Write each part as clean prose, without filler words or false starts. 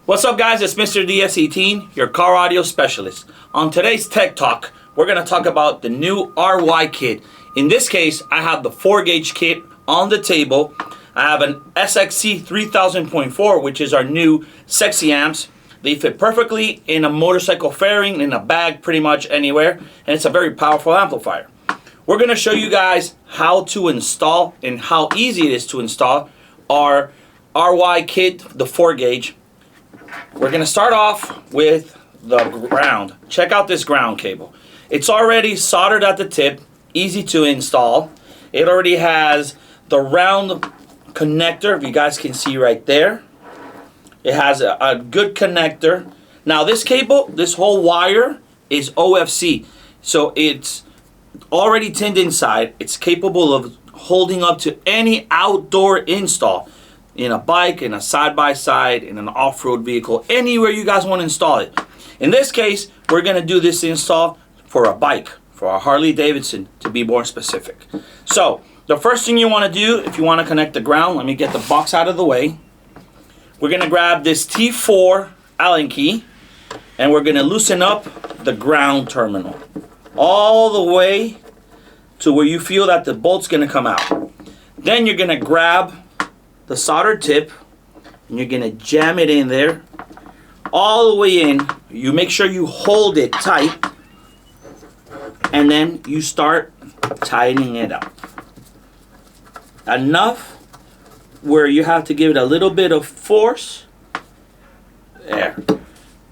What's up guys, it's Mr. DS18, your car audio specialist. On today's Tech Talk, we're going to talk about the new RY-KIT. In this case, I have the 4-gauge kit on the table. I have an SXC 3000.4, which is our new sexy amps. They fit perfectly in a motorcycle fairing, in a bag, pretty much anywhere, and it's a very powerful amplifier. We're going to show you guys how to install and how easy it is to install our RY-KIT, the 4-gauge. We're going to start off with the ground. Check out this ground cable. It's already soldered at the tip, easy to install. It already has the round connector, if you guys can see right there. It has a good connector. Now this cable, this whole wire is OFC. So it's already tinned inside. It's capable of holding up to any outdoor install. In a bike, in a side-by-side, in an off-road vehicle, anywhere you guys want to install it. In this case, we're going to do this install for a bike, for a Harley Davidson, to be more specific. So, the first thing you want to do, if you want to connect the ground, let me get the box out of the way. We're going to grab this T4 Allen key, and we're going to loosen up the ground terminal. All the way to where you feel that the bolt's going to come out. Then you're going to grab the solder tip, and you're gonna jam it in there all the way in. You make sure you hold it tight, and then you start tightening it up enough where you have to give it a little bit of force there.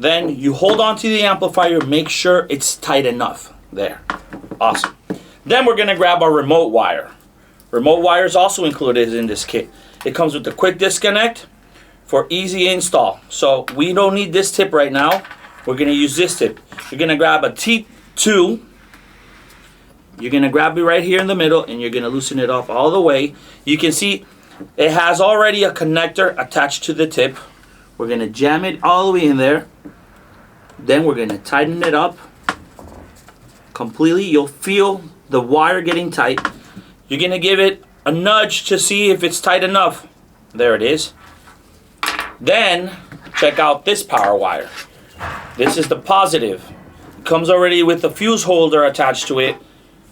Then you hold on to the amplifier, make sure it's tight enough there. Awesome. Then we're gonna grab our remote wire. Remote wire is also included in this kit. It comes with a quick disconnect for easy install. So we don't need this tip right now. We're going to use this tip. You're going to grab a T2. You're going to grab it right here in the middle, and you're going to loosen it off all the way. You can see it has already a connector attached to the tip. We're going to jam it all the way in there. Then we're going to tighten it up completely. You'll feel the wire getting tight. You're going to give it a nudge to see if it's tight enough. There it is. Then check out this power wire. This is the positive. It comes already with the fuse holder attached to it.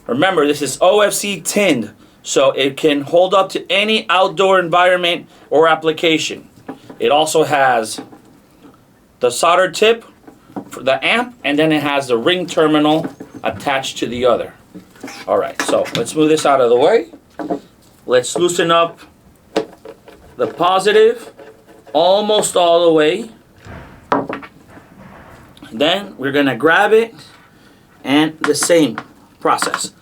Remember, this is OFC tinned, so it can hold up to any outdoor environment or application. It also has the solder tip for the amp, and then it has the ring terminal attached to the other. Alright, so let's move this out of the way. Let's loosen up the positive almost all the way. Then we're going to grab it, and the same process.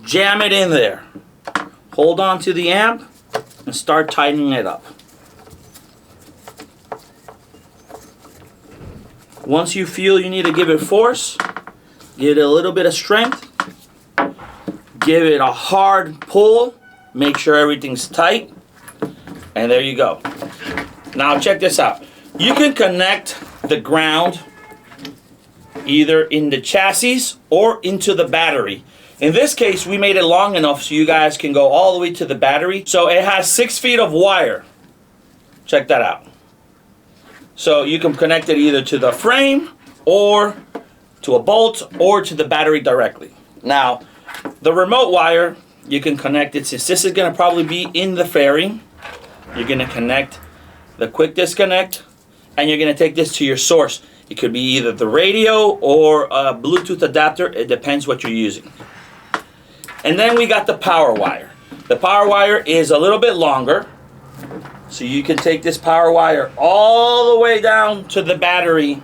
Jam it in there. Hold on to the amp and start tightening it up. Once you feel you need to give it force, give it a little bit of strength. Give it a hard pull. Make sure everything's tight. And there you go. Now check this out. You can connect the ground either in the chassis or into the battery. In this case, we made it long enough so you guys can go all the way to the battery. So it has 6 feet of wire. Check that out. So you can connect it either to the frame or to a bolt or to the battery directly. Now, the remote wire, you can connect it, since this is going to probably be in the fairing. You're going to connect the quick disconnect, and you're going to take this to your source. It could be either the radio or a Bluetooth adapter. It depends what you're using. And then we got the power wire. The power wire is a little bit longer, so you can take this power wire all the way down to the battery.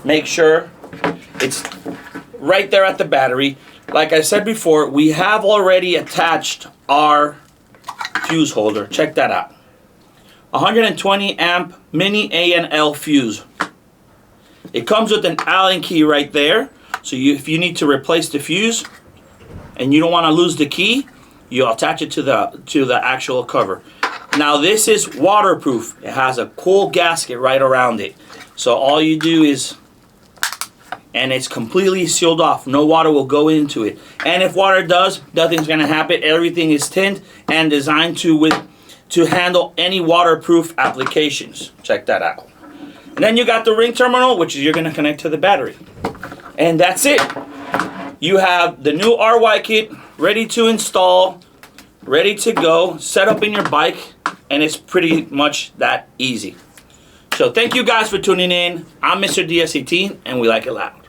Make sure it's right there at the battery. Like I said before, we have already attached our fuse holder. Check that out. 120 amp mini A and L fuse. It comes with an Allen key right there. So if you need to replace the fuse and you don't want to lose the key, you attach it to the actual cover. Now this is waterproof. It has a cool gasket right around it. So all you do is, and it's completely sealed off. No water will go into it. And if water does, nothing's gonna happen. Everything is tinned and designed to handle any waterproof applications. Check that out. And then you got the ring terminal, which you're going to connect to the battery. And that's it. You have the new RY-KIT ready to install, ready to go, set up in your bike, and it's pretty much that easy. So thank you guys for tuning in. I'm Mr. DS18, and we like it loud.